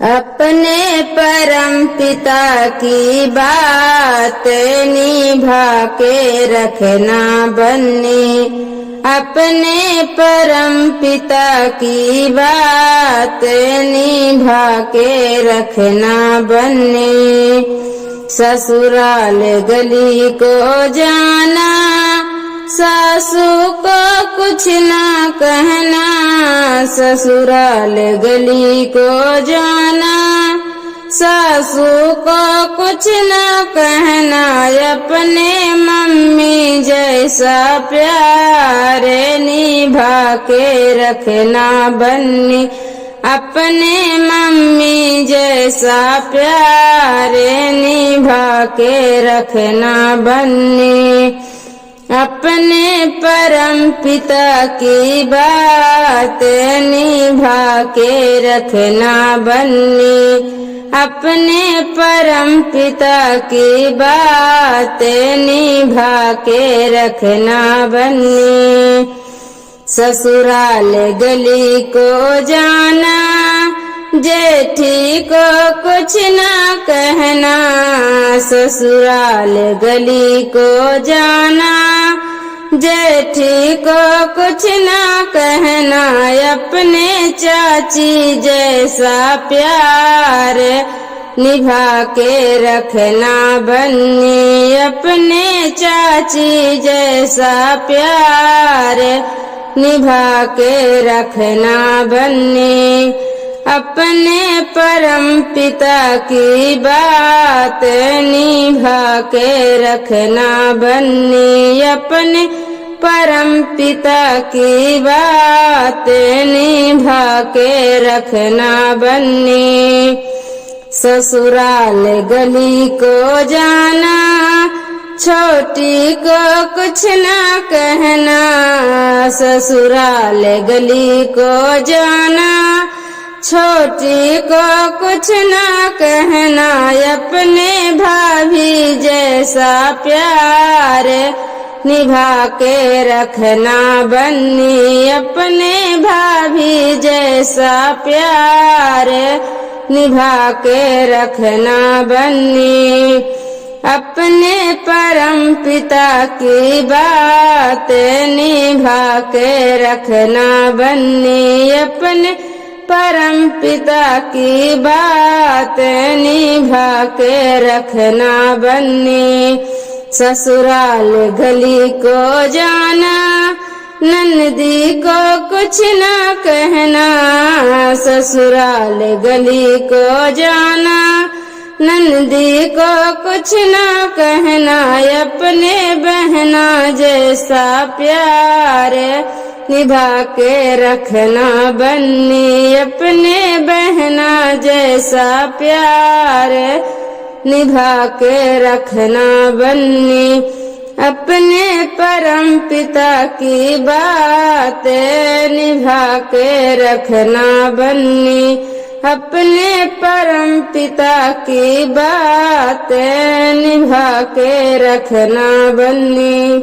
अपने परम पिता की बात निभा के रखना बन्नी। अपने परम पिता की बात निभा के रखना बन्नी। ससुराल गली को जाना, सासू को कुछ ना कहना। ससुराल गली को जाना, सासू को कुछ ना कहना। अपने मम्मी जैसा प्यार निभा के रखना बन्नी। अपने मम्मी जैसा प्यार निभा के रखना बन्नी। अपने परम पिता की बात निभा के रखना बन्नी। अपने परम पिता की बात निभा के रखना बन्नी। ससुराल गली को जाना, जेठी को कुछ ना कहना। ससुराल गली को जाना, जेठी को कुछ ना कहना। अपने चाची जैसा प्यार निभा के रखना बन्नी। अपने चाची जैसा प्यार निभा के रखना बन्नी। अपने परम पिता की बात निभा के रखना बन्नी। अपने परम पिता की बात निभा के रखना बन्नी। ससुराल गली को जाना, छोटी को कुछ ना कहना। ससुराल गली को जाना, छोटी को कुछ ना कहना। अपने भाभी जैसा प्यार निभा के रखना बन्नी। अपने भाभी जैसा प्यार निभा के रखना बन्नी। अपने परम पिता की बात निभा के रखना बन्नी। अपने परम पिता की बात निभा के रखना बन्नी। ससुराल गली को जाना, नंदी को कुछ ना कहना। ससुराल गली को जाना, नंदी को कुछ ना कहना। अपने बहना जैसा प्यार निभा के रखना बन्नी। अपने बहना जैसा प्यार निभा के रखना बन्नी। अपने परम पिता की बात निभा के रखना बन्नी। अपने परम पिता की बात निभा के रखना बन्नी।